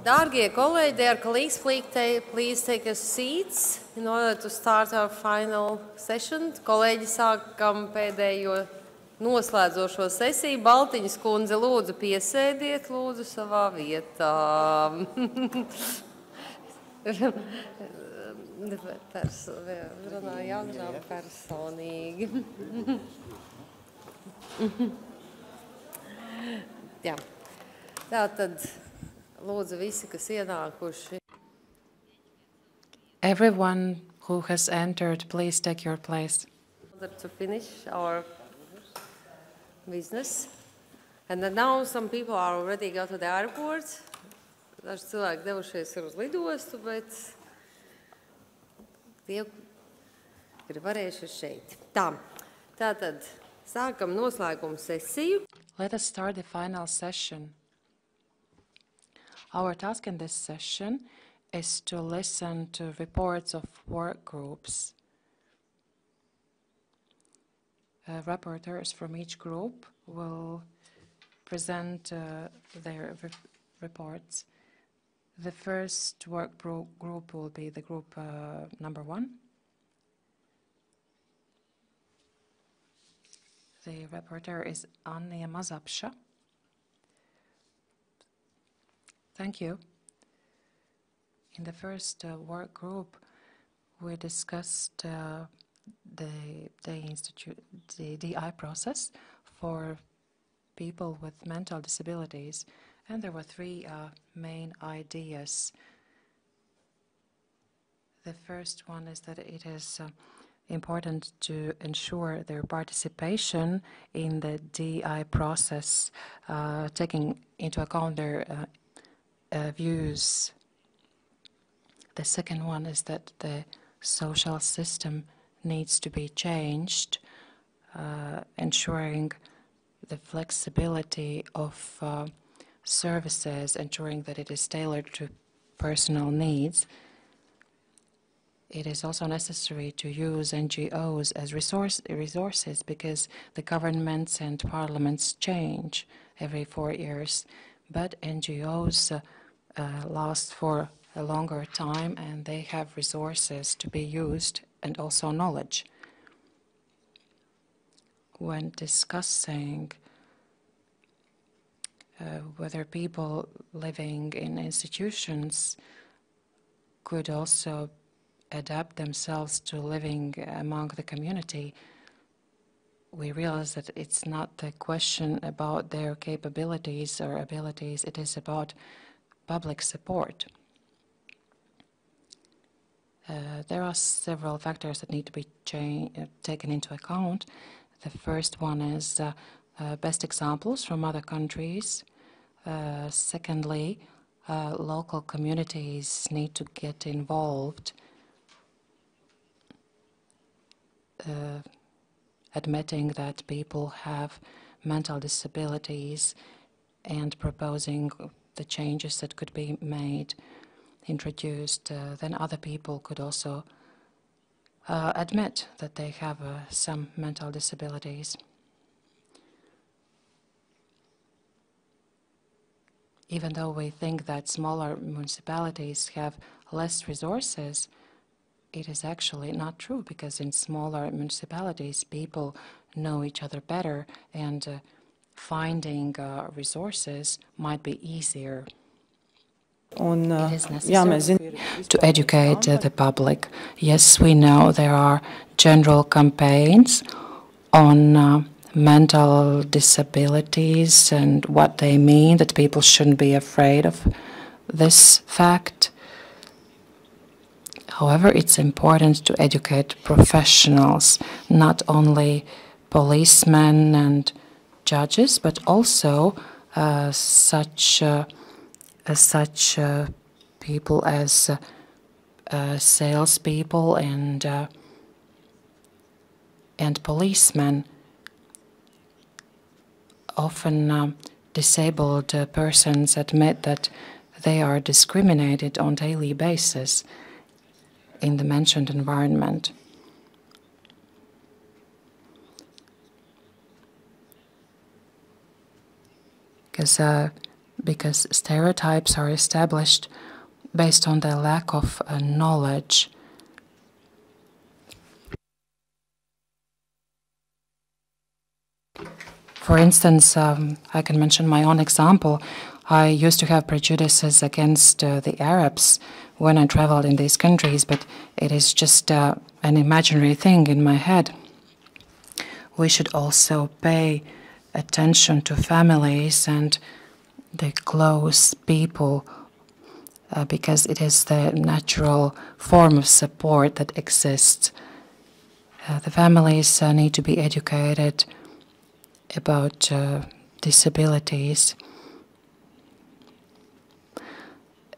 Dārgie kolēģi, dear colleagues, please take your seats in order to start our final session. Kolēģi, sākam pēdējo noslēdzošo sesiju. Baltiņas kundze, lūdzu piesēdiet, lūdzu savā vietā. Runājām personīgi. Jā. Tātad, lūdzu visi, kas ienākuši. Everyone who has entered, please take your place. To finish our business. And then now some people are already got to the airport. Daži cilvēki devušies ir uz lidostu, bet tie ir varējuši šeit. Tātad sākam noslēgumu sesiju. Let us start the final session. Our task in this session is to listen to reports of work groups. Rapporteurs from each group will present their reports. The first work group will be the group number 1. The rapporteur is Annia Mazapša. Thank you. In the first work group, we discussed the DI process for people with mental disabilities, and there were 3 main ideas. The first one is that it is important to ensure their participation in the DI process, taking into account their views. The second one is that the social system needs to be changed, ensuring the flexibility of services, ensuring that it is tailored to personal needs. It is also necessary to use NGOs as resources because the governments and parliaments change every 4 years, but NGOs last for a longer time and they have resources to be used and also knowledge. When discussing whether people living in institutions could also adapt themselves to living among the community, we realize that it's not the question about their capabilities or abilities, it is about public support. There are several factors that need to be taken into account. The first one is best examples from other countries. Secondly, local communities need to get involved, admitting that people have mental disabilities and proposing the changes that could be made, introduced. Then other people could also admit that they have some mental disabilities. Even though we think that smaller municipalities have less resources, it is actually not true, because in smaller municipalities people know each other better and finding resources might be easier. It is necessary to educate the public. Yes, we know there are general campaigns on mental disabilities and what they mean, that people shouldn't be afraid of this fact. However, it's important to educate professionals, not only policemen and judges, but also such people as salespeople and policemen. Often disabled persons admit that they are discriminated on a daily basis in the mentioned environment. Because because stereotypes are established based on the lack of knowledge. For instance, I can mention my own example. I used to have prejudices against the Arabs when I traveled in these countries, but it is just an imaginary thing in my head. We should also pay attention to families and the close people because it is the natural form of support that exists. The families need to be educated about disabilities.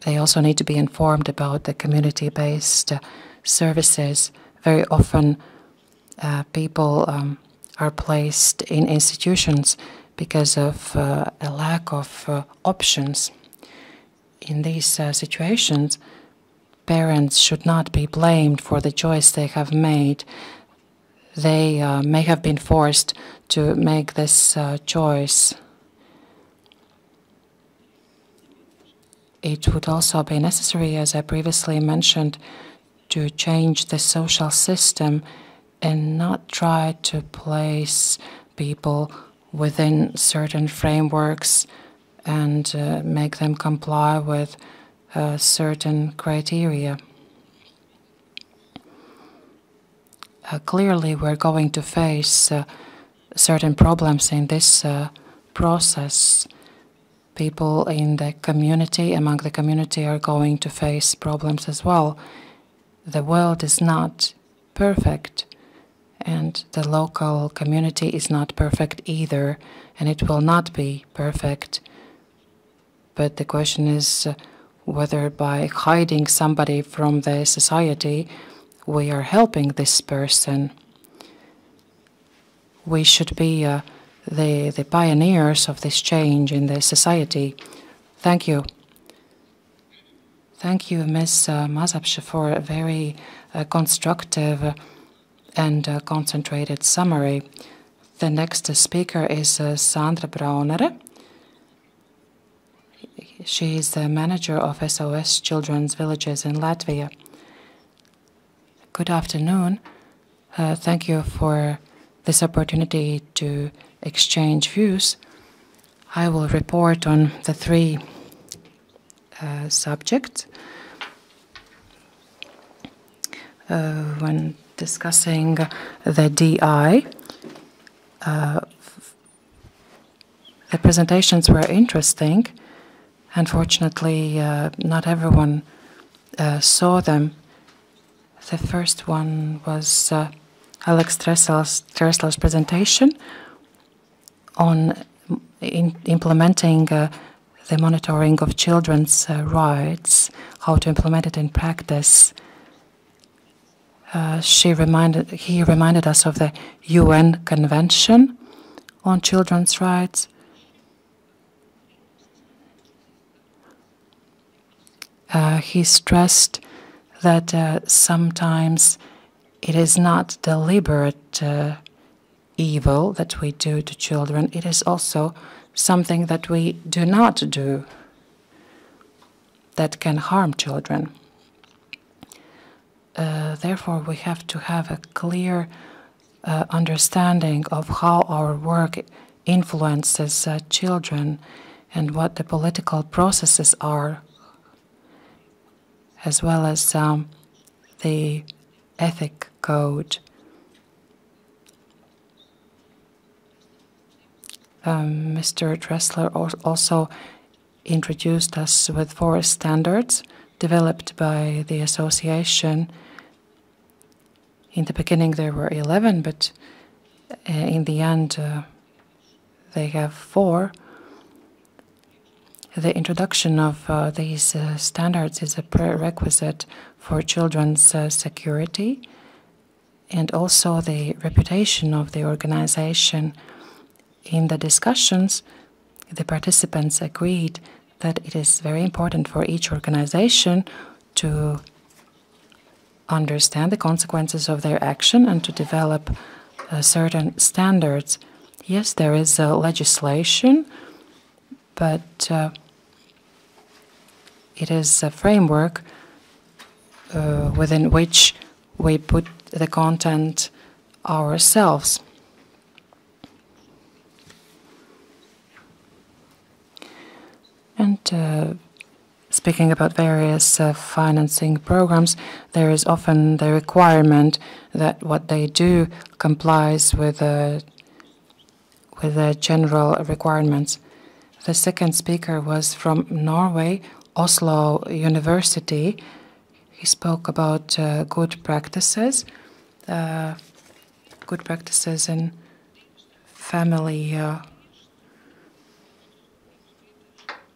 They also need to be informed about the community-based services. Very often people are placed in institutions because of a lack of options. In these situations, parents should not be blamed for the choice they have made. They may have been forced to make this choice. It would also be necessary, as I previously mentioned, to change the social system and not try to place people within certain frameworks and make them comply with certain criteria. Clearly, we're going to face certain problems in this process. People in the community, among the community, are going to face problems as well. The world is not perfect, and the local community is not perfect either, and it will not be perfect. But the question is whether by hiding somebody from the society, we are helping this person. We should be the pioneers of this change in the society. Thank you. Thank you, Ms. Mazapshe, for a very constructive and concentrated summary. The next speaker is Sandra Braunere. She is the manager of SOS Children's Villages in Latvia. Good afternoon. Thank you for this opportunity to exchange views. I will report on the three subjects. When discussing the DI, the presentations were interesting. Unfortunately, not everyone saw them. The first one was Alex Tresler's presentation on implementing the monitoring of children's rights, how to implement it in practice. He reminded us of the UN Convention on Children's Rights. He stressed that sometimes it is not deliberate evil that we do to children. It is also something that we do not do that can harm children. Therefore, we have to have a clear understanding of how our work influences children and what the political processes are, as well as the ethic code. Mr. Tresler also introduced us with 4 standards developed by the association. In the beginning there were 11, but in the end they have 4. The introduction of these standards is a prerequisite for children's security, and also the reputation of the organization. In the discussions, the participants agreed that it is very important for each organization to understand the consequences of their action and to develop certain standards. Yes, there is legislation, but it is a framework within which we put the content ourselves. And speaking about various financing programs, there is often the requirement that what they do complies with the general requirements. The second speaker was from Norway, Oslo University. He spoke about good practices in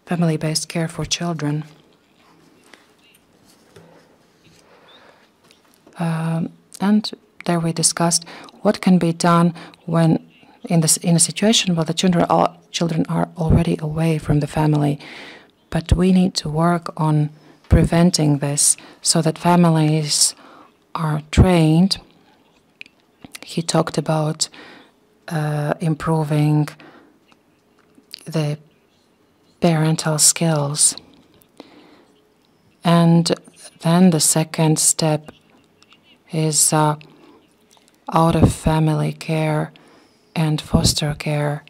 family-based care for children. And there we discussed what can be done when in a situation where the children are already away from the family. But we need to work on preventing this so that families are trained. He talked about improving the parental skills. And then the second step is out-of-family care and foster care.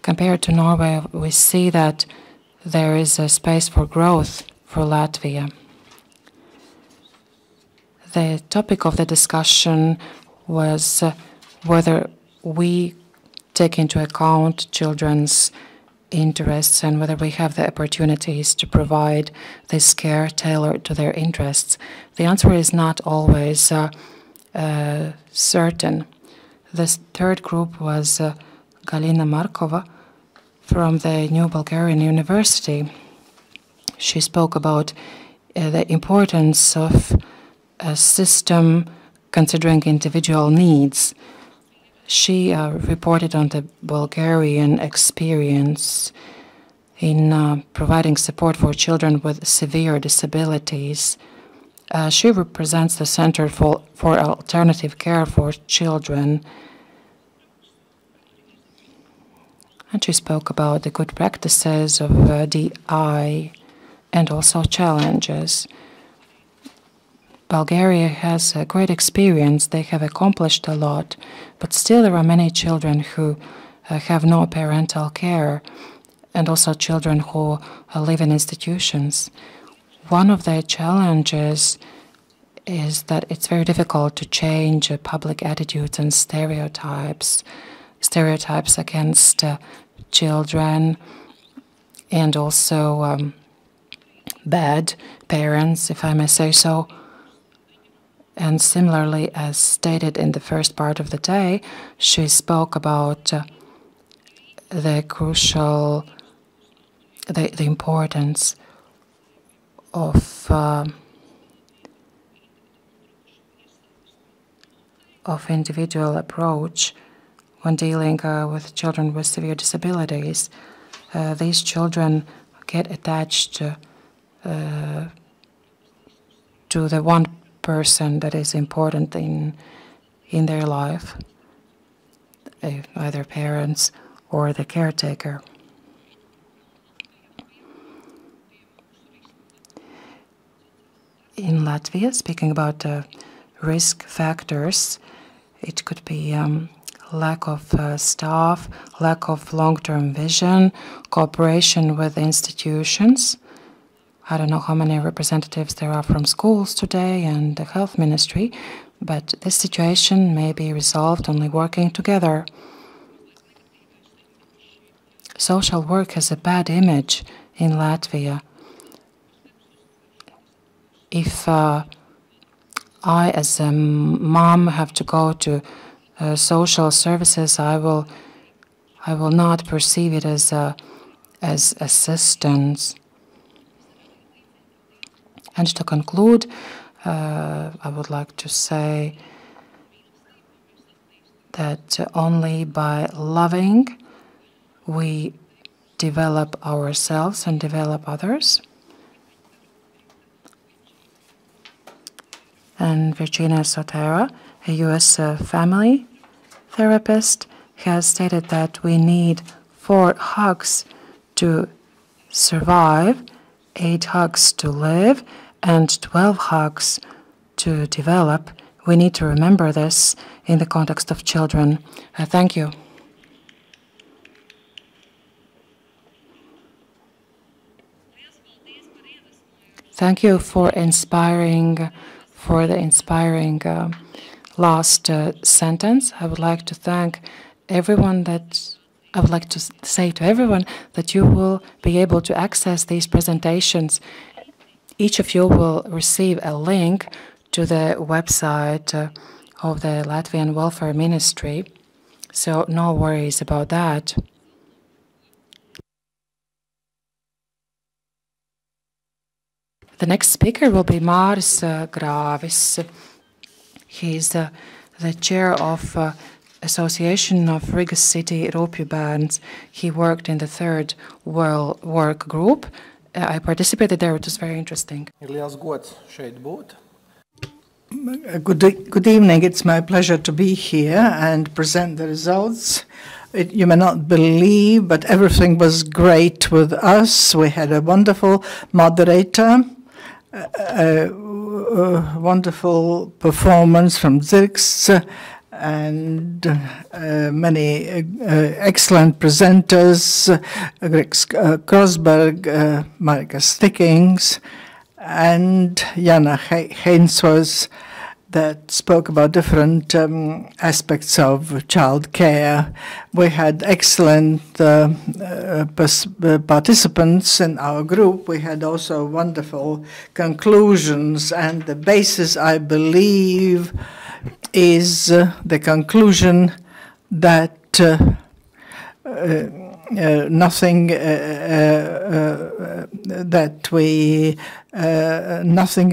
Compared to Norway, we see that there is a space for growth for Latvia. The topic of the discussion was whether we take into account children's interests and whether we have the opportunities to provide this care tailored to their interests. The answer is not always certain. The third group was Galina Markova from the New Bulgarian University. She spoke about the importance of a system considering individual needs. She reported on the Bulgarian experience in providing support for children with severe disabilities. She represents the Center for Alternative Care for Children. And she spoke about the good practices of DI and also challenges. Bulgaria has a great experience. They have accomplished a lot, but still there are many children who have no parental care and also children who live in institutions. One of the challenges is that it's very difficult to change public attitudes and stereotypes against children and also bad parents, if I may say so. And similarly, as stated in the first part of the day, she spoke about the importance of individual approach when dealing with children with severe disabilities. These children get attached to the one person that is important in their life, either parents or the caretaker. In Latvia, speaking about risk factors, it could be lack of staff, lack of long-term vision, cooperation with institutions. I don't know how many representatives there are from schools today and the health ministry, but this situation may be resolved only working together. Social work has a bad image in Latvia. If I, as a mom, have to go to social services, I will not perceive it as assistance. And to conclude, I would like to say that only by loving we develop ourselves and develop others. And Virginia Sotera, a U.S. family therapist, has stated that we need 4 hugs to survive, 8 hugs to live and 12 hugs to develop. We need to remember this in the context of children. Thank you. Thank you for the inspiring last sentence. I would like to thank everyone I would like to say to everyone that you will be able to access these presentations. Each of you will receive a link to the website of the Latvian Welfare Ministry, so no worries about that. The next speaker will be Māris Grāvis. He's the chair of Association of Riga City Rūpju bērns. He worked in the third work group. I participated there, it was very interesting. Good evening, it's my pleasure to be here and present the results. You may not believe, but everything was great with us. We had a wonderful moderator, a wonderful performance from Zirks, and many excellent presenters, Greg Krosberg, Marika Stickings, and Jana Hainsworth, that spoke about different aspects of child care. We had excellent participants in our group. We had also wonderful conclusions, and the basis, I believe, is the conclusion that nothing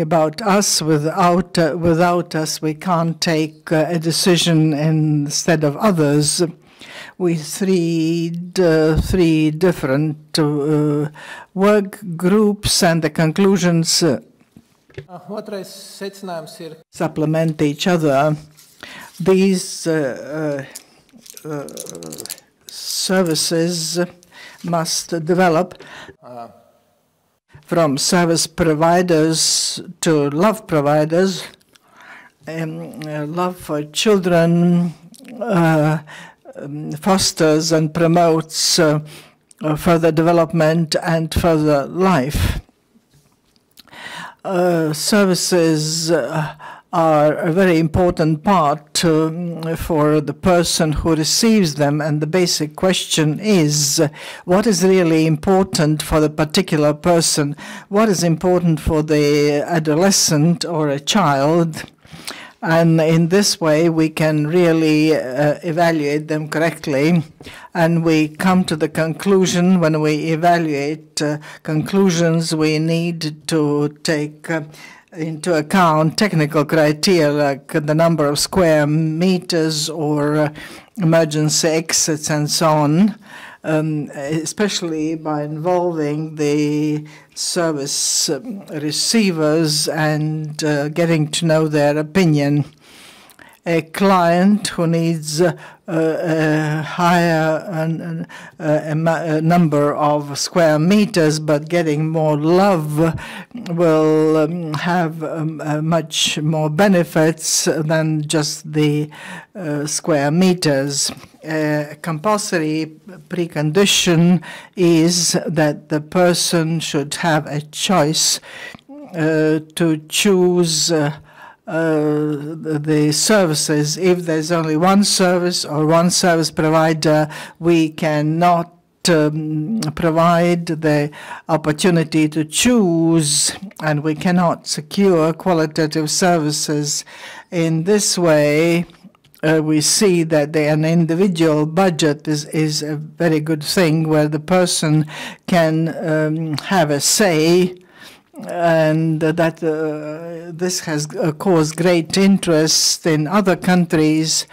about us without us we can't take a decision instead of others. We three different work groups, and the conclusions supplement each other. These services must develop from service providers to love providers, love for children fosters and promotes further development and further life. Services are a very important part for the person who receives them, and the basic question is, what is really important for the particular person? What is important for the adolescent or a child? And in this way, we can really evaluate them correctly. And we come to the conclusion, when we evaluate conclusions, we need to take into account technical criteria like the number of square meters or emergency exits and so on, especially by involving the service receivers and getting to know their opinion. A client who needs a higher number of square meters but getting more love will have much more benefits than just the square meters. A compulsory precondition is that the person should have a choice to choose the services. If there's only one service or one service provider, we cannot provide the opportunity to choose, and we cannot secure qualitative services. In this way, we see that an individual budget is a very good thing, where the person can have a say, and that this has caused great interest in other countries,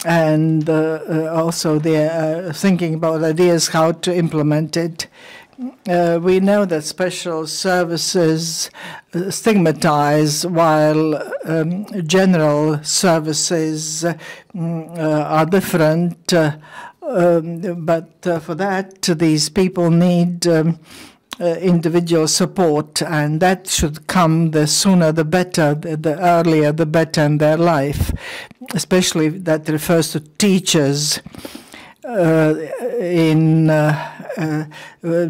and also they're thinking about ideas how to implement it. We know that special services stigmatize, while general services are different, but for that these people need individual support, and that should come the sooner the better, the earlier the better in their life, especially that refers to teachers in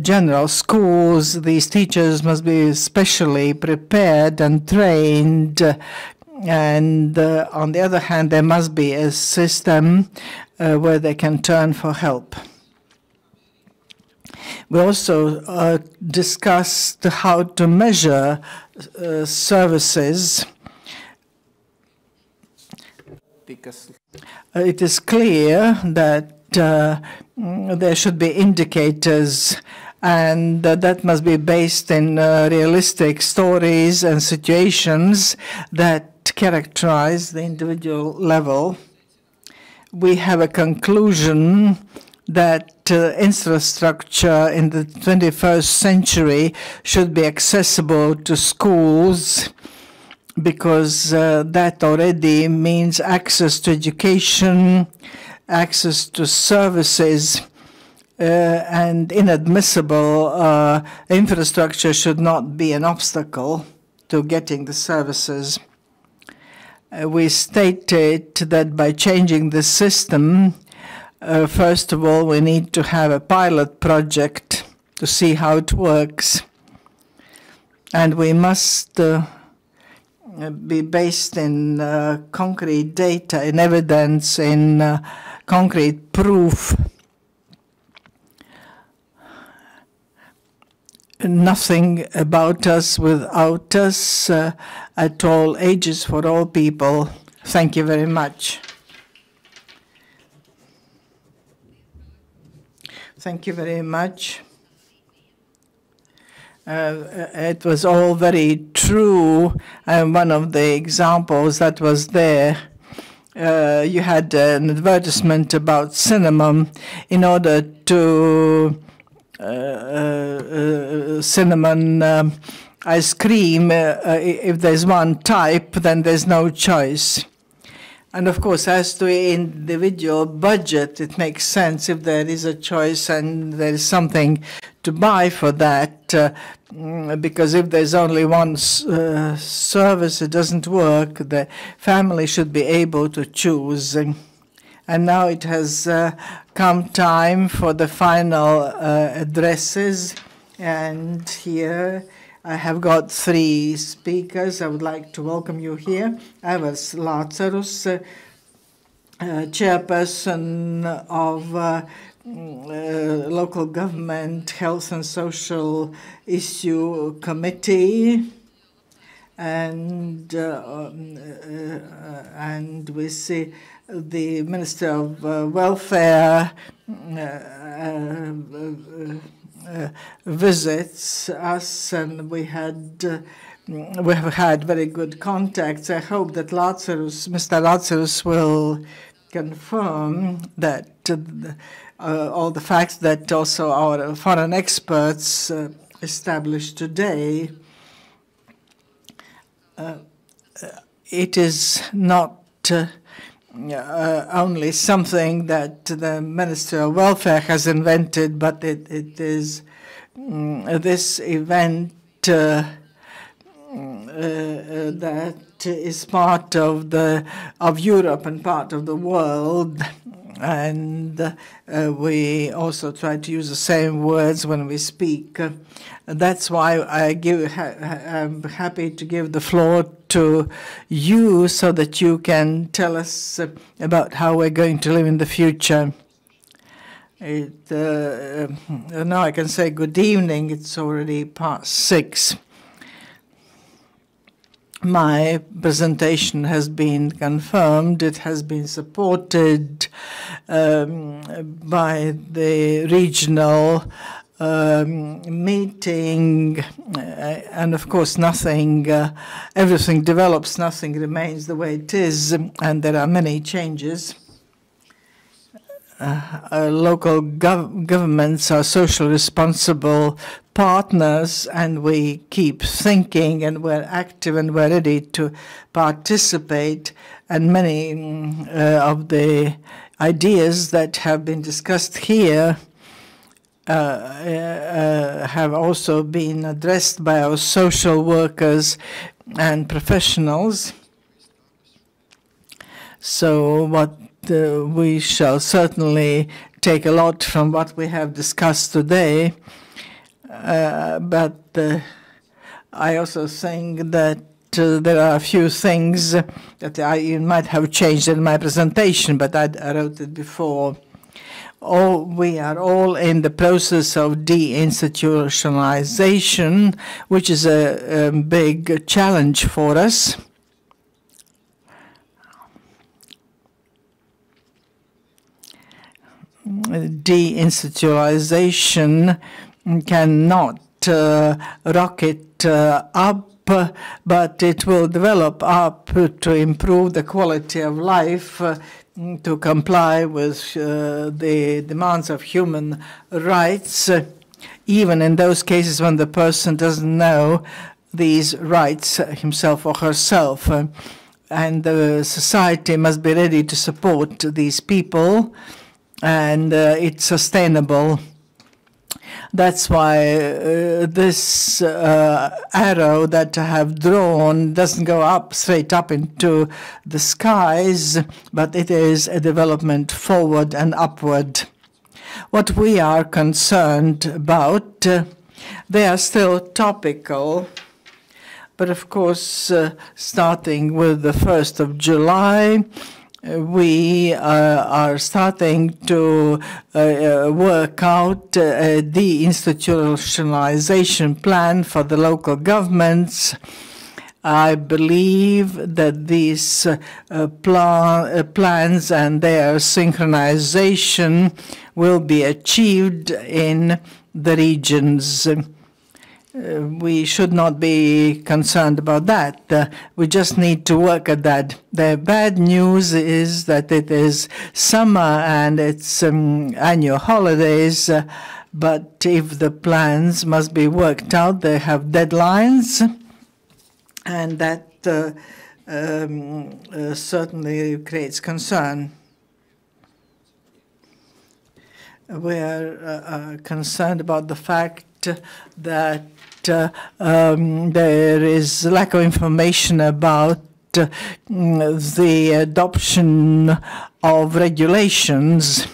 general schools. These teachers must be specially prepared and trained, and on the other hand, there must be a system where they can turn for help. We also discussed how to measure services, because it is clear that there should be indicators, and that must be based in realistic stories and situations that characterize the individual level. We have a conclusion that infrastructure in the 21st century should be accessible to schools, because that already means access to education, access to services, and inadmissible infrastructure should not be an obstacle to getting the services. We stated that by changing the system, first of all, we need to have a pilot project to see how it works. And we must be based in concrete data, in evidence, in concrete proof. Nothing about us without us, at all ages, for all people. Thank you very much. Thank you very much. It was all very true, and one of the examples that was there, you had an advertisement about cinnamon. In order to cinnamon ice cream, if there's one type, then there's no choice. And of course, as to individual budget, it makes sense if there is a choice and there is something to buy for that, because if there's only one service, it doesn't work. The family should be able to choose. And now it has come time for the final addresses. And here I have got 3 speakers. I would like to welcome you here. Aivars Lazarus, chairperson of Local Government Health and Social Issue Committee. And we see the Minister of Welfare visits us, and we have had very good contacts. I hope that Mr. Lazarus will confirm that all the facts that also our foreign experts established today. It is not only something that the Minister of Welfare has invented, but it is this event that is part of Europe and part of the world. And we also try to use the same words when we speak. That's why I'm happy to give the floor to you so that you can tell us about how we're going to live in the future. Now I can say good evening. It's already past 6. My presentation has been confirmed. It has been supported by the regional meeting, and of course everything develops, nothing remains the way it is, and there are many changes. Local governments are socially responsible partners, and we keep thinking, and we're active, and we're ready to participate. And many of the ideas that have been discussed here have also been addressed by our social workers and professionals. So what we shall certainly take a lot from what we have discussed today, but I also think that there are a few things that I might have changed in my presentation, but I wrote it before. We are all in the process of deinstitutionalization, which is a big challenge for us. Deinstitutionalization cannot rocket up, but it will develop up to improve the quality of life, to comply with the demands of human rights, even in those cases when the person doesn't know these rights himself or herself. And the society must be ready to support these people, and it's sustainable. That's why this arrow that I have drawn doesn't go up straight up into the skies, but it is a development forward and upward. What we are concerned about, they are still topical, but of course, starting with the 1st of July, we are starting to work out a deinstitutionalization plan for the local governments. I believe that these plans and their synchronization will be achieved in the regions. We should not be concerned about that. We just need to work at that. The bad news is that it is summer and it's annual holidays, but if the plans must be worked out, they have deadlines, and that certainly creates concern. We are concerned about the fact that there is lack of information about the adoption of regulations.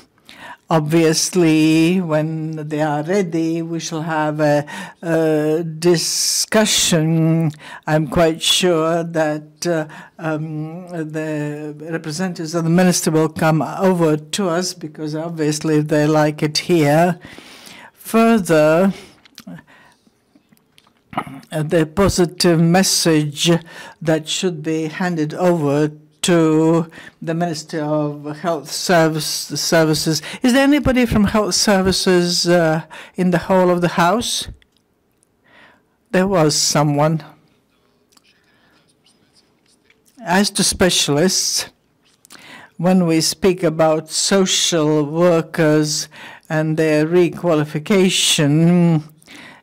Obviously, when they are ready, we shall have a discussion. I'm quite sure that the representatives of the ministry will come over to us, because obviously they like it here. Further, the positive message that should be handed over to the Ministry of Health Services. Is there anybody from Health Services in the whole of the House? There was someone. As to specialists, when we speak about social workers and their requalification,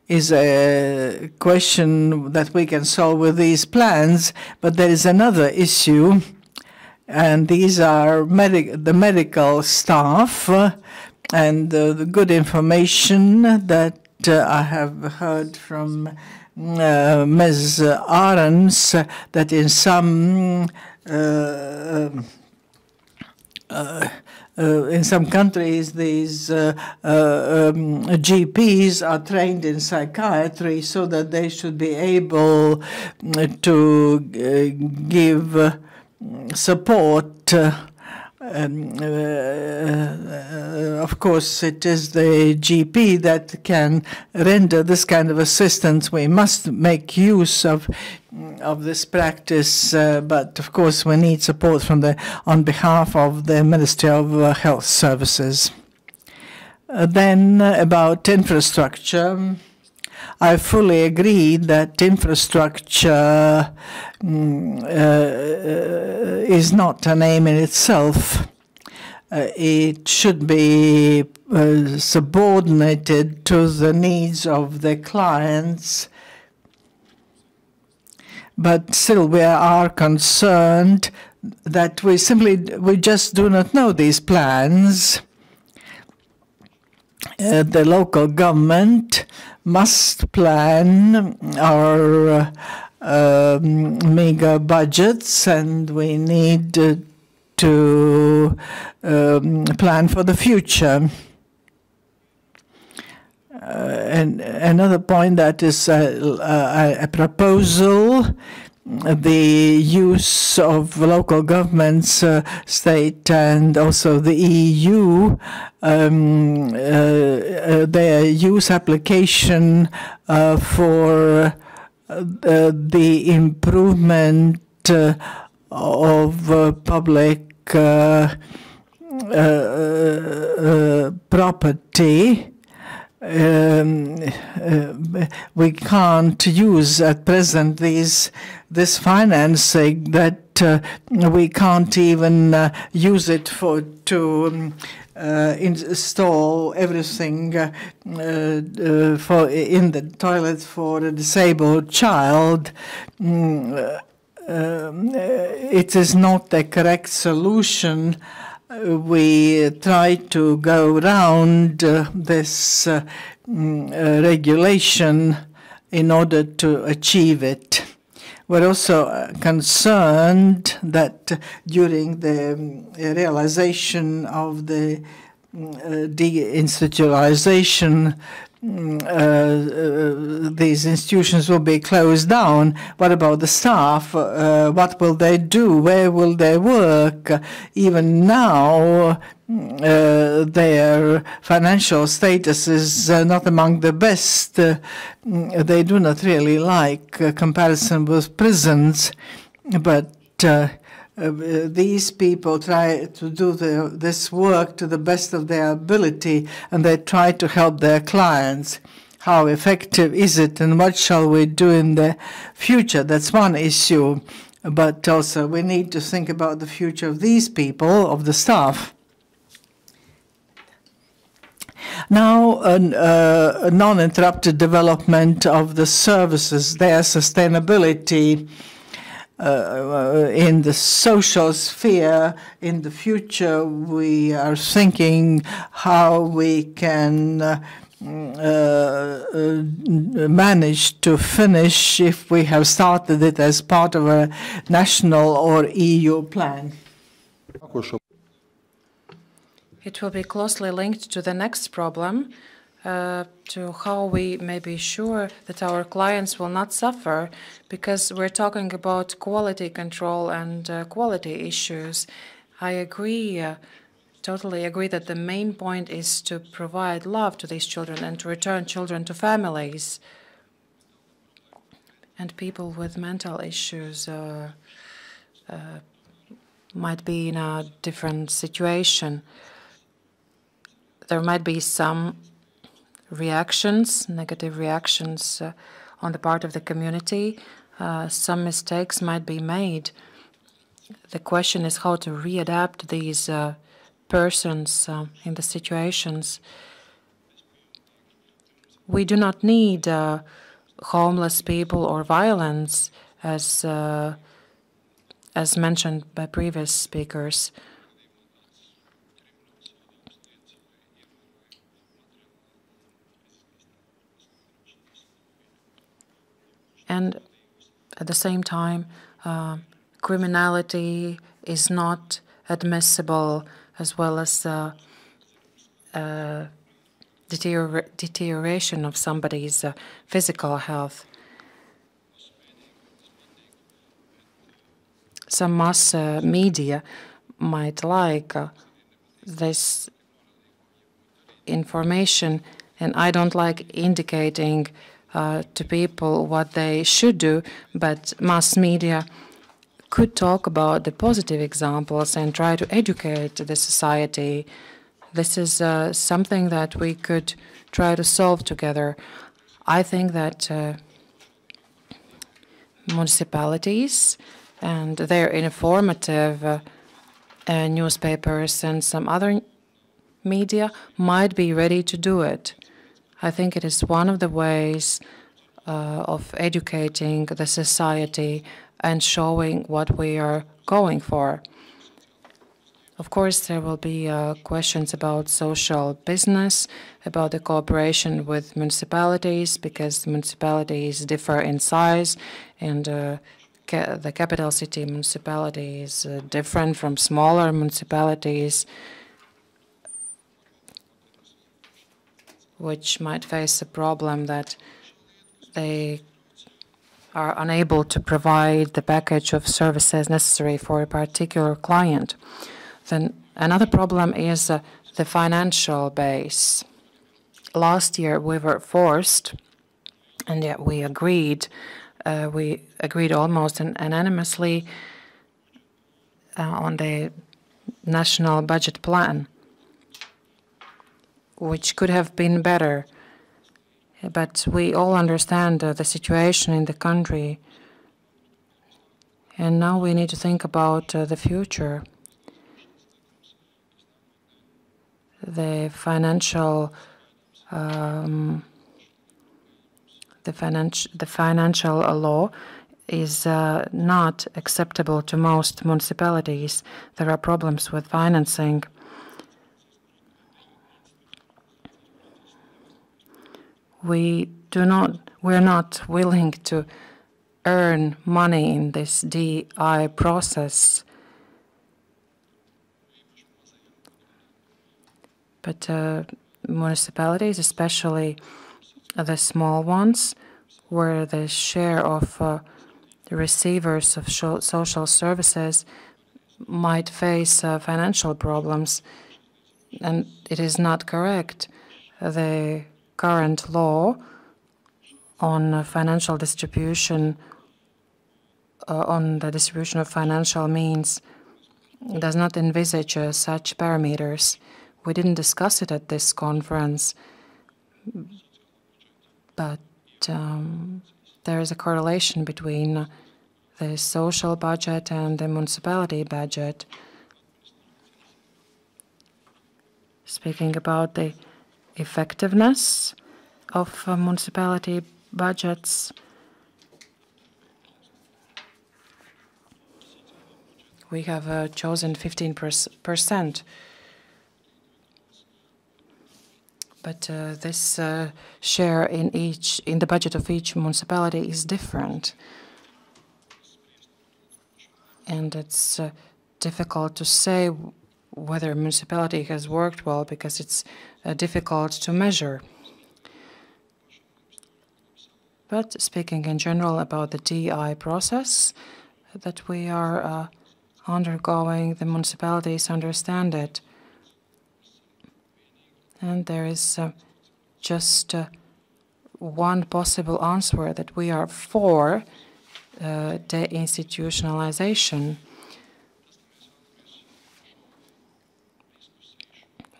is a question that we can solve with these plans, but there is another issue, and these are the medical staff, and the good information that I have heard from Ms. Ahrens, that in some countries, these GPs are trained in psychiatry, so that they should be able to give support. Of course, it is the GP that can render this kind of assistance. We must make use of this practice, but of course we need support from on behalf of the Ministry of Health Services. Then about infrastructure, I fully agree that infrastructure is not an aim in itself. It should be subordinated to the needs of the clients. But still, we are concerned that we just do not know these plans. the local government must plan our mega budgets, and we need to plan for the future. And another point that is a proposal, the use of local governments, state and also the EU, their use application for the improvement of public property. We can't use at present this financing, that we can't even use it to install everything for in the toilet for a disabled child. It is not the correct solution. We try to go around this regulation in order to achieve it. We're also concerned that during the realization of the deinstitutionalization, these institutions will be closed down. What about the staff? What will they do? Where will they work? Even now, their financial status is not among the best. They do not really like comparison with prisons, but these people try to do this work to the best of their ability, and they try to help their clients. How effective is it, and what shall we do in the future? That's one issue, but also we need to think about the future of these people, of the staff. Now, non-interrupted development of the services, their sustainability, in the social sphere. In the future, we are thinking how we can manage to finish if we have started it as part of a national or EU plan. It will be closely linked to the next problem, to how we may be sure that our clients will not suffer, because we're talking about quality control and quality issues. I agree, totally agree that the main point is to provide love to these children and to return children to families. And people with mental issues might be in a different situation. There might be some reactions, negative reactions on the part of the community. Some mistakes might be made. The question is how to readapt these persons in the situations. We do not need homeless people or violence, as mentioned by previous speakers. And at the same time, criminality is not admissible, as well as deterioration of somebody's physical health. Some mass media might like this information, and I don't like indicating to people what they should do, but mass media could talk about the positive examples and try to educate the society. This is something that we could try to solve together. I think that municipalities and their informative newspapers and some other media might be ready to do it. I think it is one of the ways of educating the society and showing what we are going for. Of course, there will be questions about social business, about the cooperation with municipalities, because municipalities differ in size, and the capital city municipality is different from smaller municipalities, which might face a problem that they are unable to provide the package of services necessary for a particular client. Then another problem is the financial base. Last year we were forced, and yet we agreed almost unanimously on the national budget plan, which could have been better. But we all understand the situation in the country, and now we need to think about the future. The financial law is not acceptable to most municipalities. There are problems with financing. We're not willing to earn money in this DI process. But municipalities, especially the small ones, where the share of the receivers of social services might face financial problems, and it is not correct. The current law on financial distribution, on the distribution of financial means, does not envisage such parameters. We didn't discuss it at this conference, but there is a correlation between the social budget and the municipality budget. Speaking about the effectiveness of municipality budgets, we have chosen 15%. But this share in the budget of each municipality is different, and it's difficult to say whether a municipality has worked well because it's difficult to measure. But speaking in general about the DI process that we are undergoing, the municipalities understand it. And there is just one possible answer, that we are for deinstitutionalization.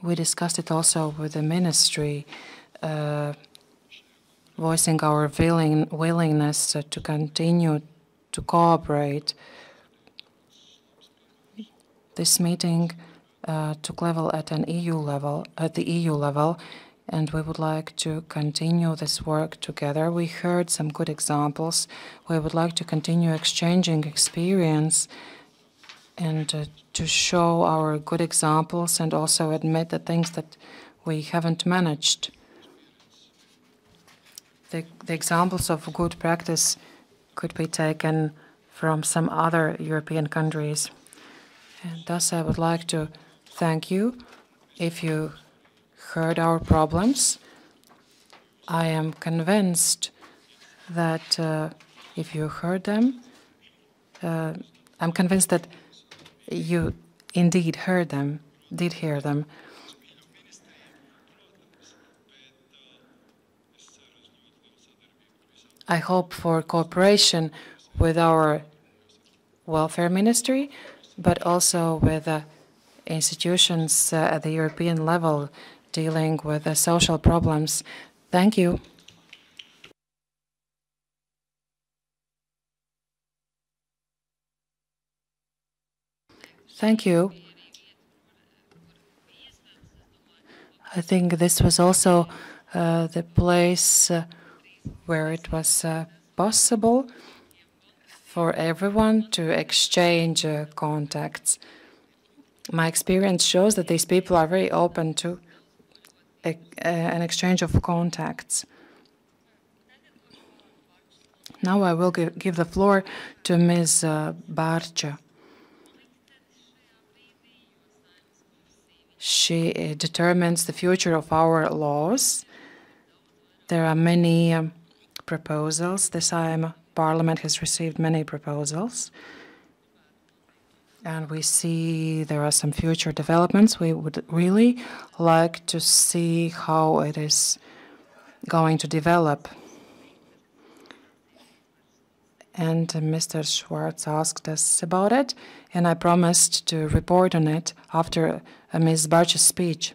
We discussed it also with the ministry, voicing our willingness to continue to cooperate. This meeting took level at the EU level, and we would like to continue this work together. We heard some good examples. We would like to continue exchanging experience and to show our good examples, and also admit the things that we haven't managed. The examples of good practice could be taken from some other European countries. And thus I would like to thank you. If you heard our problems, I am convinced that if you heard them, I'm convinced that you indeed did hear them. I hope for cooperation with our welfare ministry, but also with institutions at the European level dealing with social problems. Thank you. Thank you. I think this was also the place where it was possible for everyone to exchange contacts. My experience shows that these people are very open to an exchange of contacts. Now I will give the floor to Ms. Barča. She determines the future of our laws. There are many proposals. The Saeima Parliament has received many proposals. And we see there are some future developments. We would really like to see how it is going to develop. And Mr. Schwarz asked us about it, and I promised to report on it after Ms. Barča's speech.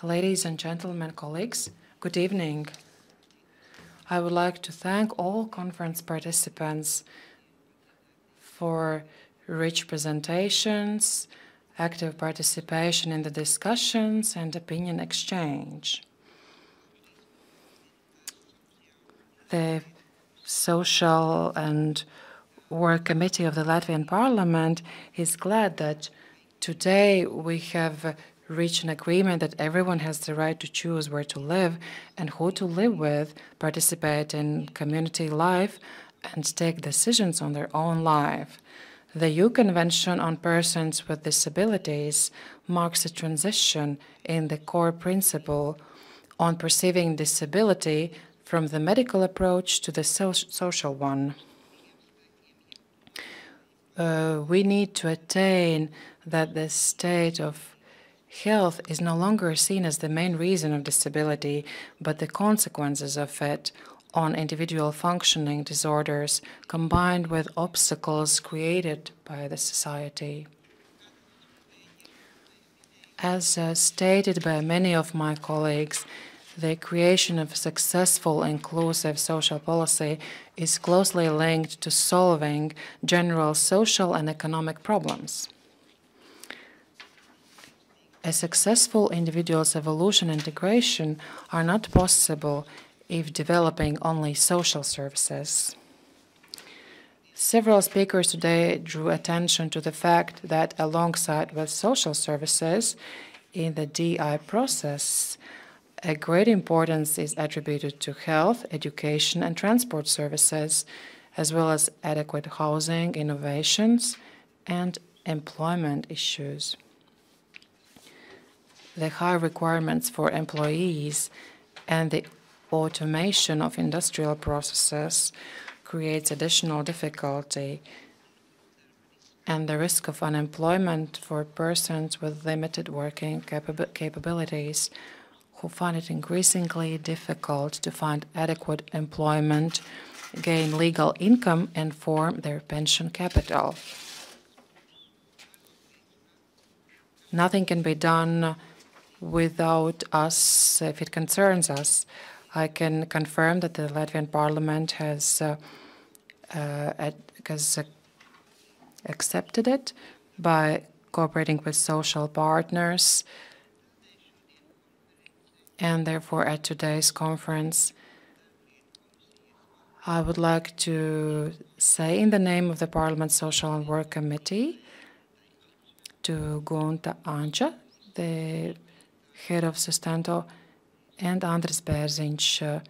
Ladies and gentlemen, colleagues, good evening. I would like to thank all conference participants for rich presentations, active participation in the discussions, and opinion exchange. The Social and Work Committee of the Latvian Parliament is glad that today we have reached an agreement that everyone has the right to choose where to live and who to live with, participate in community life, and take decisions on their own life. The EU Convention on Persons with Disabilities marks a transition in the core principle on perceiving disability from the medical approach to the social one. We need to attain that the state of health is no longer seen as the main reason of disability, but the consequences of it on individual functioning disorders combined with obstacles created by the society. As stated by many of my colleagues, the creation of successful inclusive social policy is closely linked to solving general social and economic problems. A successful individual's evolution and integration are not possible if developing only social services. Several speakers today drew attention to the fact that alongside with social services in the DI process, a great importance is attributed to health, education, and transport services, as well as adequate housing, innovations, and employment issues. The high requirements for employees and the automation of industrial processes creates additional difficulty, and the risk of unemployment for persons with limited working capabilities who find it increasingly difficult to find adequate employment, gain legal income, and form their pension capital. Nothing can be done without us if it concerns us. I can confirm that the Latvian Parliament has accepted it by cooperating with social partners. And therefore, at today's conference, I would like to say in the name of the Parliament Social and Work Committee to Gunta Anča, the head of Sustento, and Andris Bērziņš,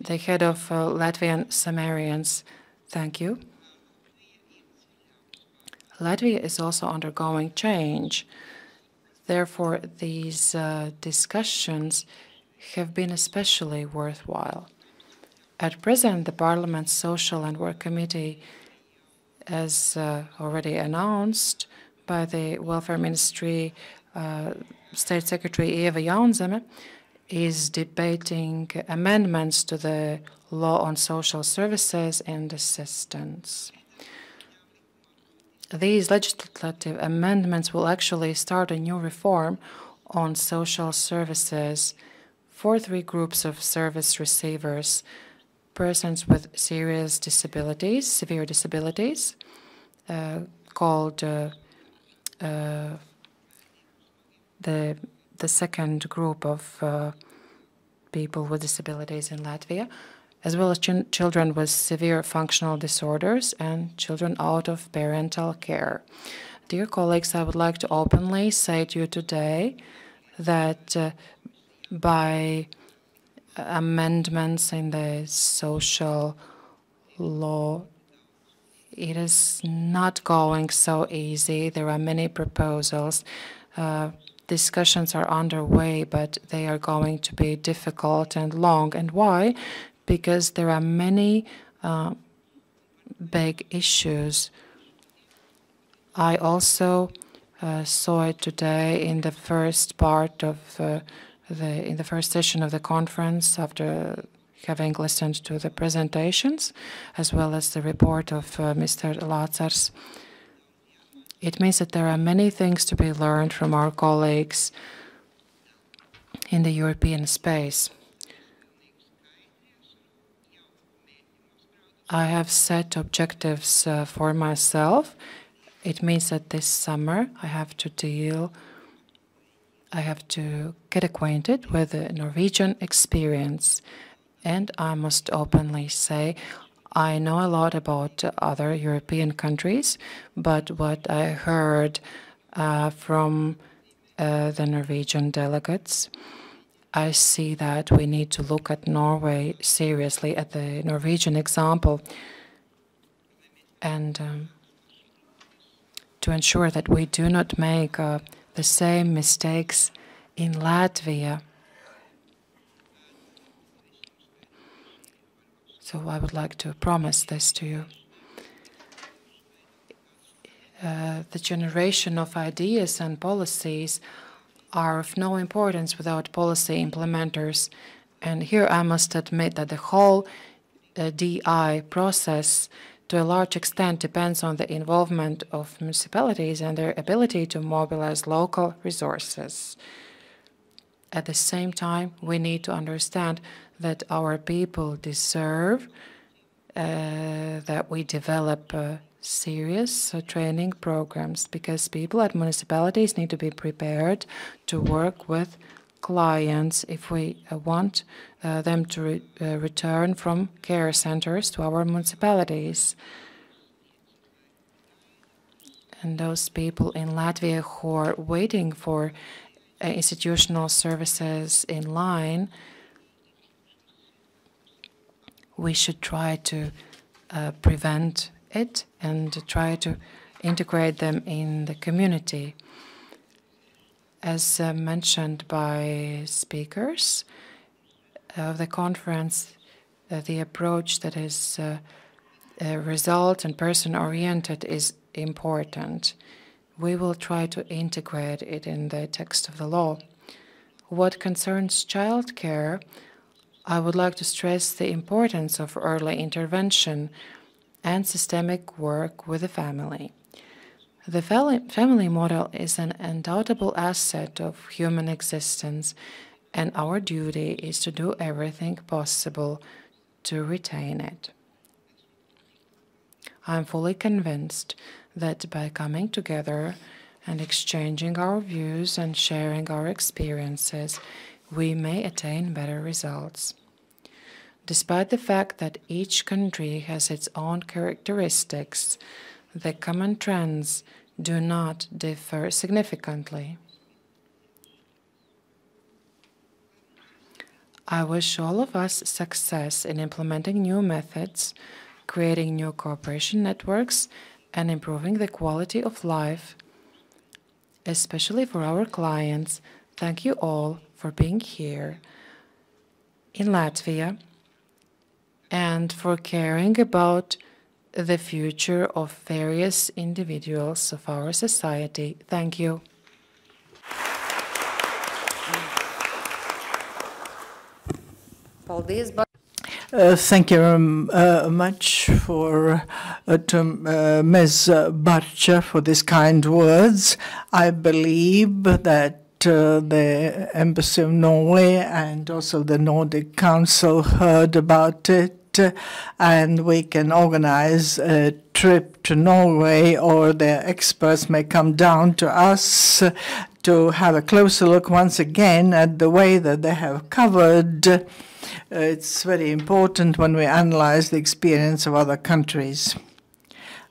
the head of Latvian Sumerians. Thank you. Latvia is also undergoing change. Therefore, these discussions have been especially worthwhile. At present, the Parliament's Social and Work Committee, as already announced by the Welfare Ministry, State Secretary Ieva Jaunzeme, is debating amendments to the law on social services and assistance. These legislative amendments will actually start a new reform on social services for 3 groups of service receivers: persons with serious disabilities, severe disabilities, called the second group of people with disabilities in Latvia, as well as children with severe functional disorders and children out of parental care. Dear colleagues, I would like to openly say to you today that by amendments in the social law, it is not going so easy. There are many proposals. Discussions are underway, but they are going to be difficult and long. And why? Because there are many big issues. I also saw it today in the first part of in the first session of the conference after having listened to the presentations, as well as the report of Mr. Lācars. It means that there are many things to be learned from our colleagues in the European space. I have set objectives for myself. It means that this summer I have to get acquainted with the Norwegian experience. And I must openly say, I know a lot about other European countries, but what I heard from the Norwegian delegates, I see that we need to look at Norway seriously, at the Norwegian example, and to ensure that we do not make the same mistakes in Latvia. So I would like to promise this to you. The generation of ideas and policies are of no importance without policy implementers. And here I must admit that the whole DI process to a large extent depends on the involvement of municipalities and their ability to mobilize local resources. At the same time, we need to understand that our people deserve that we develop serious training programs, because people at municipalities need to be prepared to work with clients if we want them to return from care centers to our municipalities. And those people in Latvia who are waiting for institutional services in line, we should try to prevent it and try to integrate them in the community. As mentioned by speakers of the conference, the approach that is result and person-oriented is important. We will try to integrate it in the text of the law. What concerns childcare, I would like to stress the importance of early intervention and systemic work with the family. The family model is an undoubtable asset of human existence, and our duty is to do everything possible to retain it. I am fully convinced that by coming together and exchanging our views and sharing our experiences, we may attain better results. Despite the fact that each country has its own characteristics, the common trends do not differ significantly. I wish all of us success in implementing new methods, creating new cooperation networks, and improving the quality of life, especially for our clients. Thank you all for being here in Latvia and for caring about the future of various individuals of our society. Thank you. Thank you very much for Ms. Barča for these kind words. I believe that the Embassy of Norway and also the Nordic Council heard about it, and we can organize a trip to Norway, or their experts may come down to us to have a closer look once again at the way that they have covered. It's very important when we analyze the experience of other countries.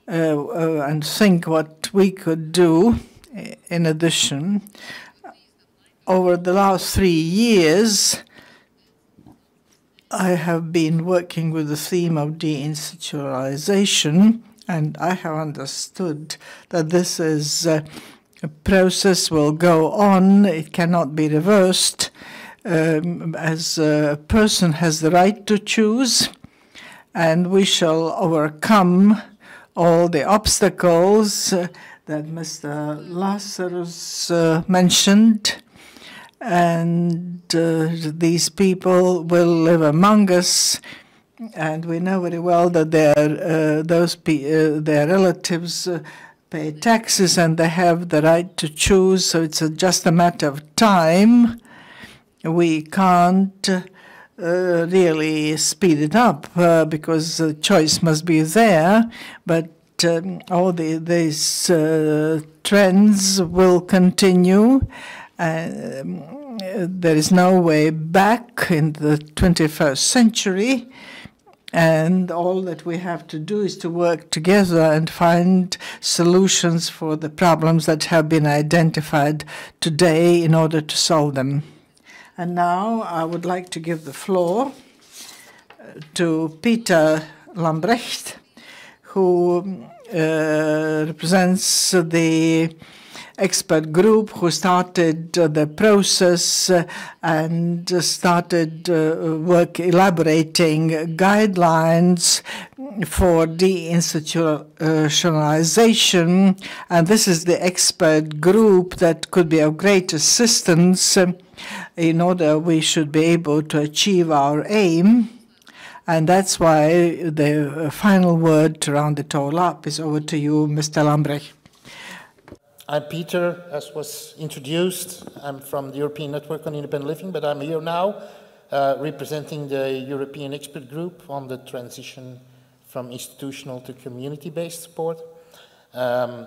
and think what we could do in addition. Over the last 3 years, I have been working with the theme of deinstitutionalization, and I have understood that this is a process will go on. It cannot be reversed. As a person has the right to choose, and we shall overcome all the obstacles that Mr. Lazarus mentioned. And these people will live among us, and we know very well that their relatives pay taxes and they have the right to choose. So it's just a matter of time. We can't really speed it up because the choice must be there. But all these trends will continue. There is no way back in the 21st century, and all that we have to do is to work together and find solutions for the problems that have been identified today in order to solve them. And now I would like to give the floor to Peter Lambrecht, who represents the expert group who started the process and started work elaborating guidelines for deinstitutionalization. And this is the expert group that could be of great assistance in order we should be able to achieve our aim. And that's why the final word to round it all up is over to you, Mr. Lambrecht. I'm Peter, as was introduced. I'm from the European Network on Independent Living, but I'm here now representing the European Expert Group on the transition from institutional to community-based support. I'm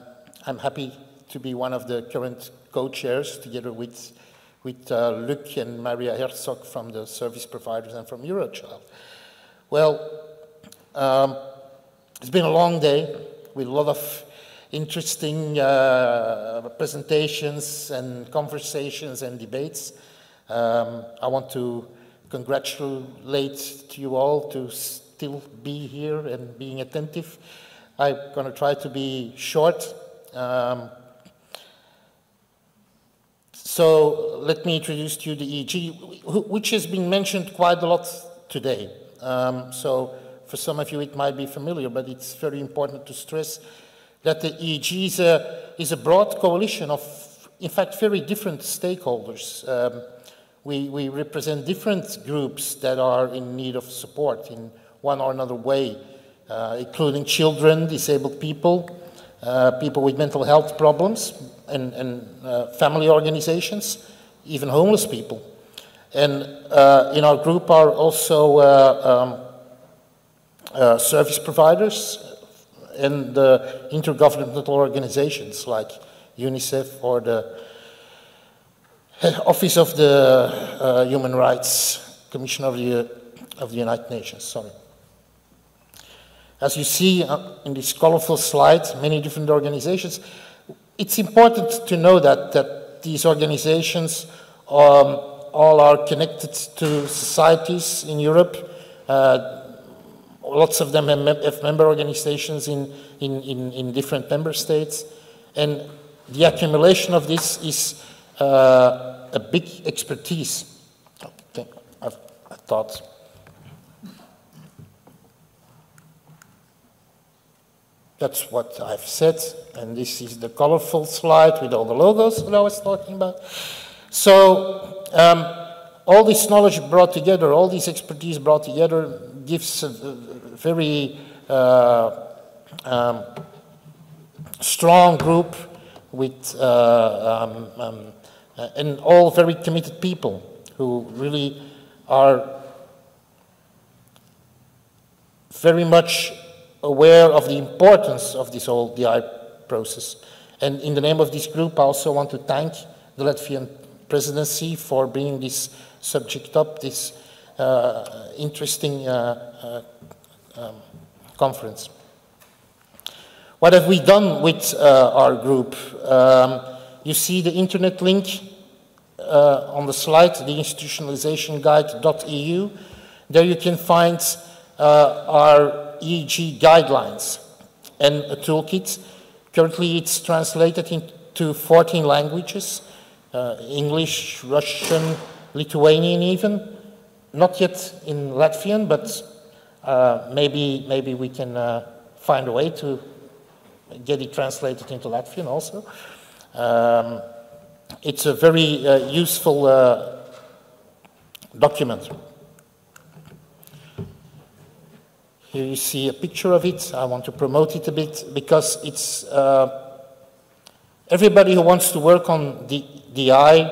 happy to be one of the current co-chairs together with Luc and Maria Herzog from the service providers and from Eurochild. Well, it's been a long day with a lot of interesting presentations and conversations and debates. I want to congratulate to you all to still be here and being attentive. I'm going to try to be short. So let me introduce to you the EEG, which has been mentioned quite a lot today. So for some of you it might be familiar, but it's very important to stress that the EEG is a broad coalition of, in fact, very different stakeholders. We represent different groups that are in need of support in one or another way, including children, disabled people, people with mental health problems, and family organizations, even homeless people. And in our group are also service providers, and the intergovernmental organizations like UNICEF or the Office of the Human Rights Commission of the United Nations. Sorry. As you see in this colorful slide, many different organizations. It's important to know that these organizations all are connected to societies in Europe. Lots of them have member organizations in different member states. And the accumulation of this is a big expertise. Okay, I thought. That's what I've said. And this is the colorful slide with all the logos that I was talking about. So all this knowledge brought together, all this expertise brought together gives a very strong group with and all very committed people who really are very much aware of the importance of this whole DI process. And in the name of this group, I also want to thank the Latvian presidency for bringing this subject up, this interesting conference. What have we done with our group? You see the internet link on the slide, the institutionalizationguide.eu. There you can find our EEG guidelines and a toolkit. Currently it's translated into 14 languages, English, Russian, Lithuanian even. Not yet in Latvian, but maybe we can find a way to get it translated into Latvian also. It's a very useful document. Here you see a picture of it. I want to promote it a bit because it's everybody who wants to work on the DI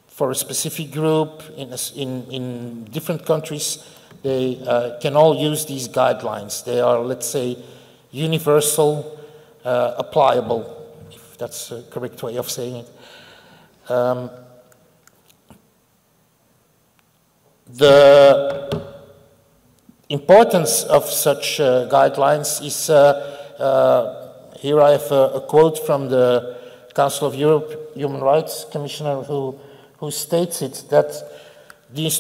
for a specific group in different countries, they can all use these guidelines. They are, let's say, universal, applicable, if that's a correct way of saying it. The importance of such guidelines is, here I have a quote from the Council of Europe Human Rights Commissioner who states it, that the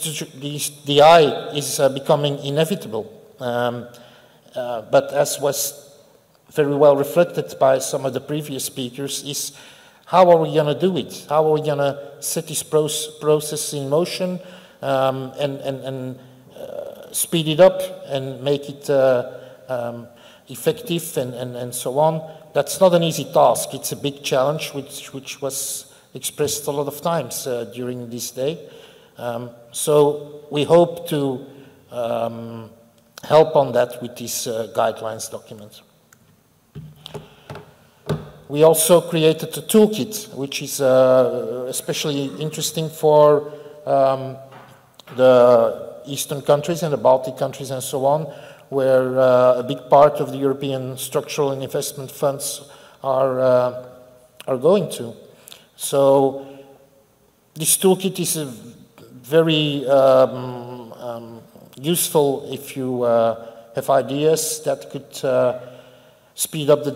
DI is becoming inevitable. But as was very well reflected by some of the previous speakers, is how are we going to do it? How are we going to set this process in motion and speed it up and make it effective and so on? That's not an easy task. It's a big challenge which was expressed a lot of times during this day. So we hope to help on that with this guidelines document. We also created a toolkit, which is especially interesting for the Eastern countries and the Baltic countries and so on, where a big part of the European structural and investment funds are going to. So this toolkit is very useful if you have ideas that could speed up the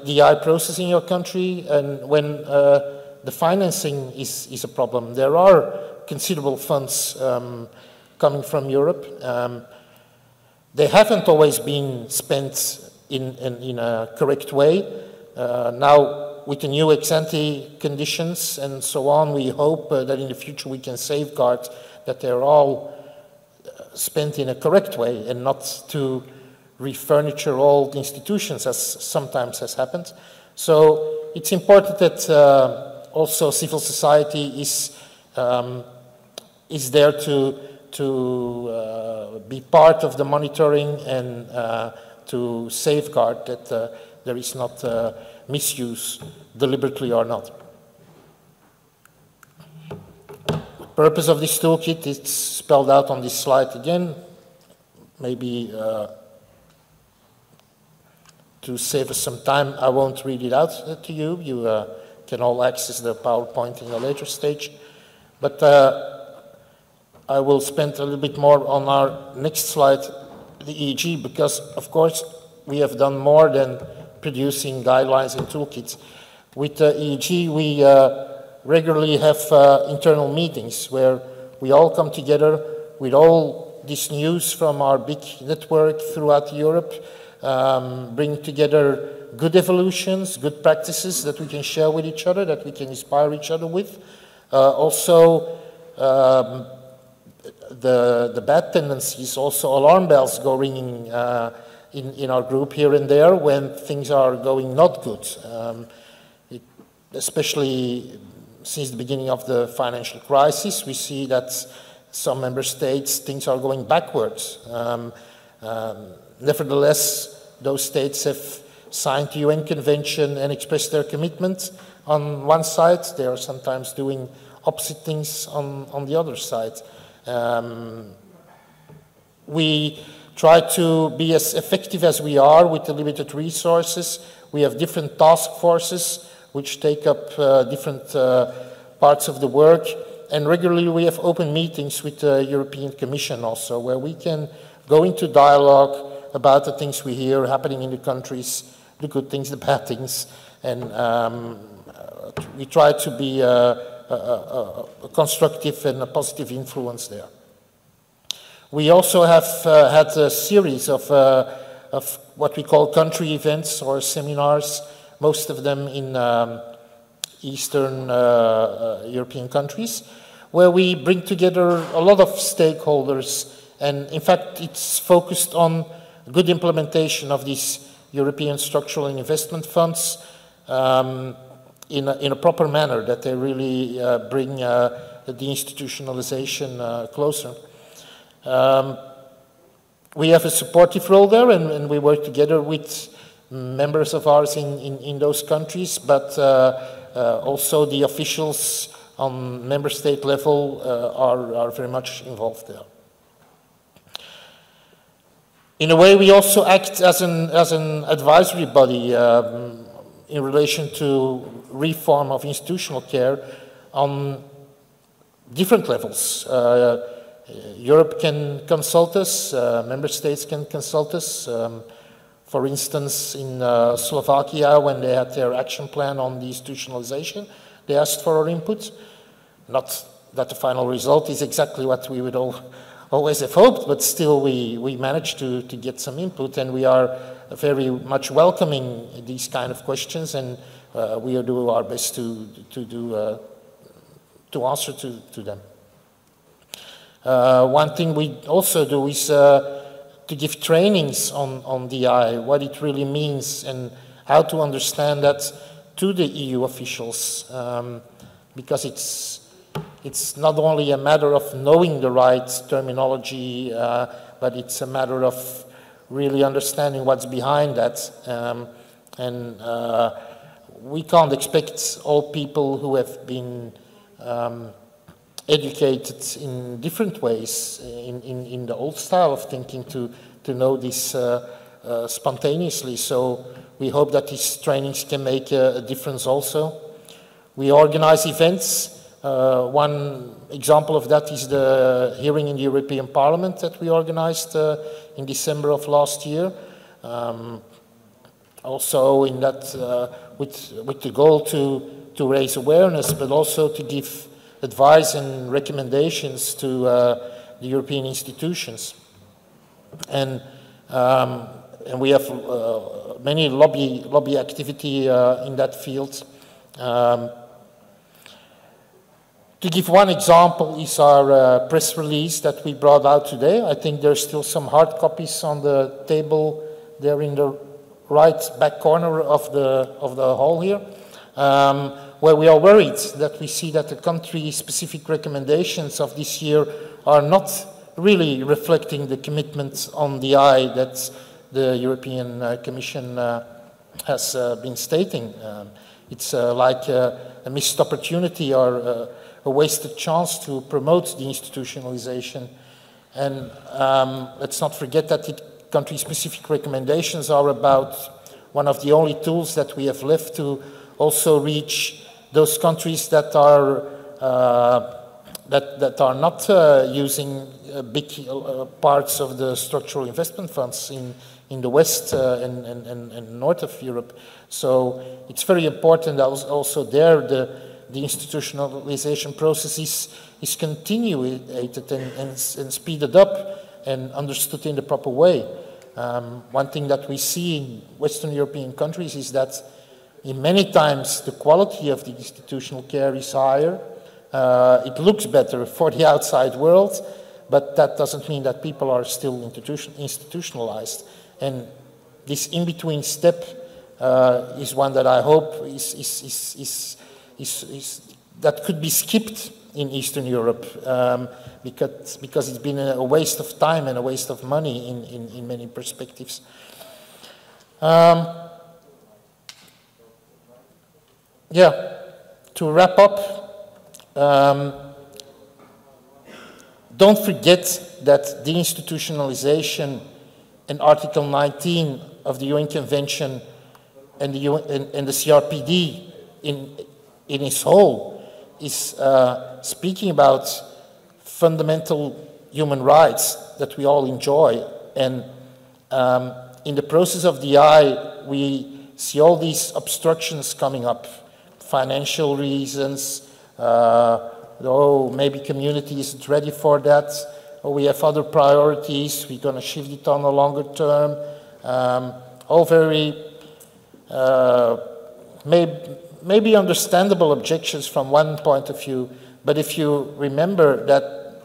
DI process in your country, and when the financing is a problem. There are considerable funds coming from Europe. They haven't always been spent in a correct way. Now, with the new ex-ante conditions and so on, we hope that in the future we can safeguard that they're all spent in a correct way and not to refurniture old institutions, as sometimes has happened. So it's important that also civil society is there to be part of the monitoring and to safeguard that there is not misuse, deliberately or not. The purpose of this toolkit is spelled out on this slide again. Maybe to save us some time, I won't read it out to you. You can all access the PowerPoint in a later stage. But I will spend a little bit more on our next slide, the EEG, because, of course, we have done more than producing guidelines and toolkits. With EEG, we regularly have internal meetings where we all come together with all this news from our big network throughout Europe, bring together good evolutions, good practices that we can share with each other, that we can inspire each other with. Also, the bad tendencies, also alarm bells go ringing in our group here and there when things are going not good. Especially since the beginning of the financial crisis, we see that some member states, things are going backwards. Nevertheless, those states have signed the UN Convention and expressed their commitment on one side. They are sometimes doing opposite things on the other side. We try to be as effective as we are with the limited resources. We have different task forces which take up different parts of the work. And regularly we have open meetings with the European Commission also, where we can go into dialogue about the things we hear happening in the countries the good things, the bad things, and we try to be a constructive and a positive influence there. We also have had a series of what we call country events or seminars, most of them in Eastern European countries, where we bring together a lot of stakeholders, and in fact it's focused on good implementation of these European structural and investment funds in a proper manner, that they really bring the institutionalization closer. We have a supportive role there, and we work together with members of ours in those countries, but also the officials on member state level are very much involved there. In a way, we also act as an advisory body in relation to reform of institutional care on different levels. Europe can consult us, member states can consult us. For instance, in Slovakia, when they had their action plan on the institutionalization, they asked for our input. Not that the final result is exactly what we would always have hoped, but still we managed to get some input, and we are very much welcoming these kind of questions, and we will do our best to answer to them. One thing we also do is to give trainings on DI, what it really means and how to understand that to the EU officials, because it's not only a matter of knowing the right terminology, but it's a matter of really understanding what's behind that. We can't expect all people who have been educated in different ways in the old style of thinking to know this spontaneously. So we hope that these trainings can make a difference also. We organize events. One example of that is the hearing in the European Parliament that we organized in December of last year. Also in that, with the goal to raise awareness, but also to give advice and recommendations to the European institutions. And we have many lobby activity in that field. To give one example is our press release that we brought out today. I think there's still some hard copies on the table there in the right back corner of the hall here, where we are worried that we see that the country-specific recommendations of this year are not really reflecting the commitment on the eye that the European Commission has been stating. It's like a missed opportunity or a wasted chance to promote the institutionalization. And let's not forget that the country-specific recommendations are about one of the only tools that we have left to also reach those countries that are not using big parts of the structural investment funds in the west and north of Europe. So it's very important that also there the institutionalization process is continuated and speeded up and understood in the proper way. One thing that we see in Western European countries is that in many times the quality of the institutional care is higher. It looks better for the outside world, but that doesn't mean that people are still institutionalized. And this in-between step is one that I hope that could be skipped in Eastern Europe, because it's been a waste of time and a waste of money in many perspectives. Yeah, to wrap up, don't forget that deinstitutionalization and Article 19 of the UN Convention and the CRPD in its whole is speaking about fundamental human rights that we all enjoy. And in the process of DI, we see all these obstructions coming up, financial reasons, maybe community isn't ready for that, or we have other priorities, we're going to shift it on a longer term, all very maybe understandable objections from one point of view, but if you remember that,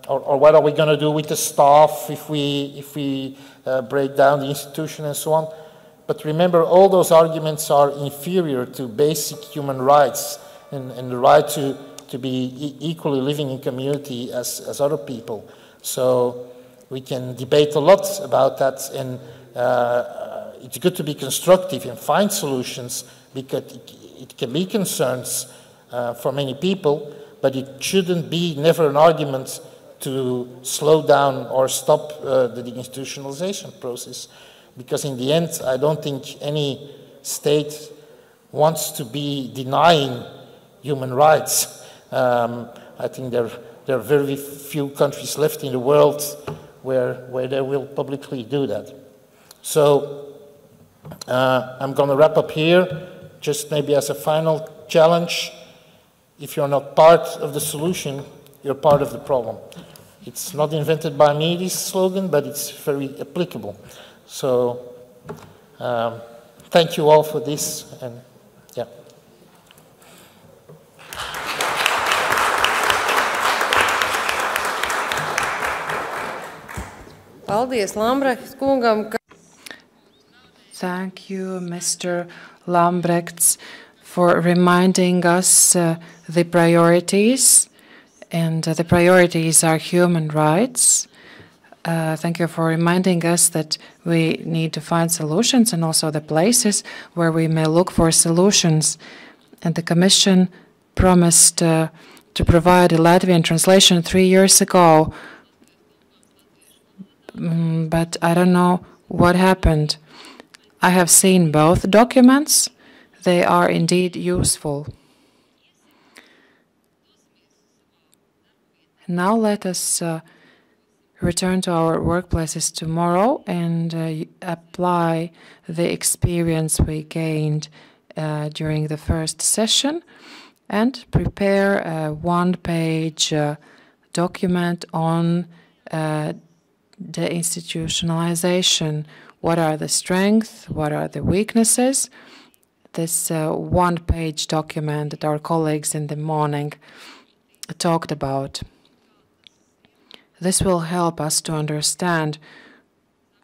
or what are we going to do with the staff if we break down the institution and so on, but remember all those arguments are inferior to basic human rights and the right to be equally living in community as other people. So we can debate a lot about that, and it's good to be constructive and find solutions, because it can be concerns for many people, but it shouldn't be never an argument to slow down or stop the deinstitutionalization process. Because in the end, I don't think any state wants to be denying human rights. I think there are very few countries left in the world where they will publicly do that. So I'm going to wrap up here, just maybe as a final challenge. If you're not part of the solution, you're part of the problem. It's not invented by me, this slogan, but it's very applicable. So thank you all for this, and yeah. Paldies Lambrechts kungam. Thank you, Mr. Lambrechts, for reminding us the priorities, and the priorities are human rights. Thank you for reminding us that we need to find solutions and also the places where we may look for solutions. And the Commission promised to provide a Latvian translation 3 years ago, but I don't know what happened. I have seen both documents. They are indeed useful. Now let us return to our workplaces tomorrow and apply the experience we gained during the first session, and prepare a one-page document on deinstitutionalization. What are the strengths? What are the weaknesses? This one-page document that our colleagues in the morning talked about. This will help us to understand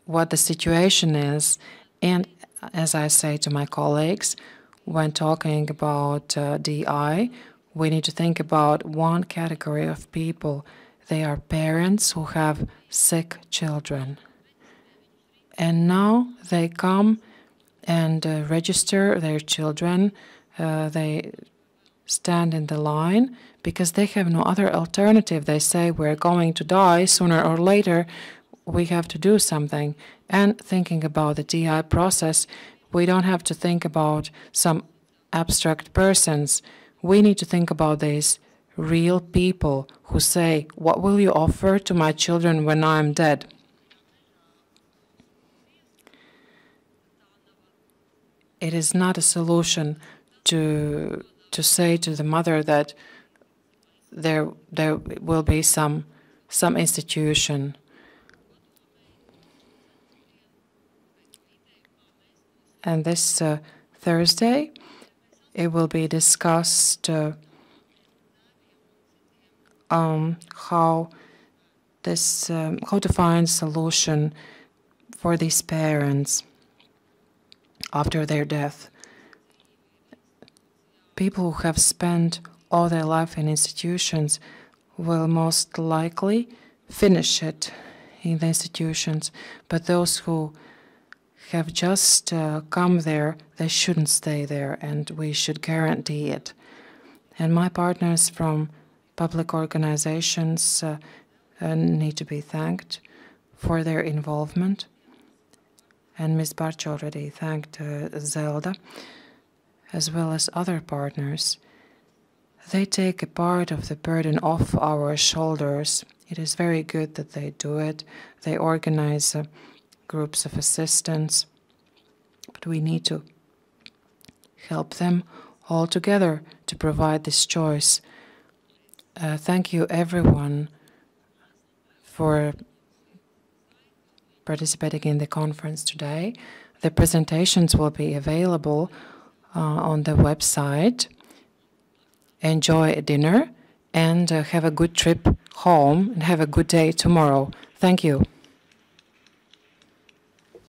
what the situation is, and as I say to my colleagues, when talking about DI, we need to think about one category of people. They are parents who have sick children. And now they come and register their children. They stand in the line because they have no other alternative. They say, we're going to die sooner or later. We have to do something. And thinking about the DI process, we don't have to think about some abstract persons. We need to think about these real people who say, what will you offer to my children when I'm dead? It is not a solution to say to the mother that there will be some institution. And this Thursday, it will be discussed how to find solution for these parents after their death. People who have spent all their life in institutions will most likely finish it in the institutions, but those who have just come there, they shouldn't stay there, and we should guarantee it. And my partners from public organizations need to be thanked for their involvement. And Ms. Barch already thanked Zelda, as well as other partners. They take a part of the burden off our shoulders. It is very good that they do it. They organize groups of assistance. But we need to help them all together to provide this choice. Thank you, everyone, for participating in the conference today. The presentations will be available on the website. Enjoy dinner and have a good trip home and have a good day tomorrow. Thank you.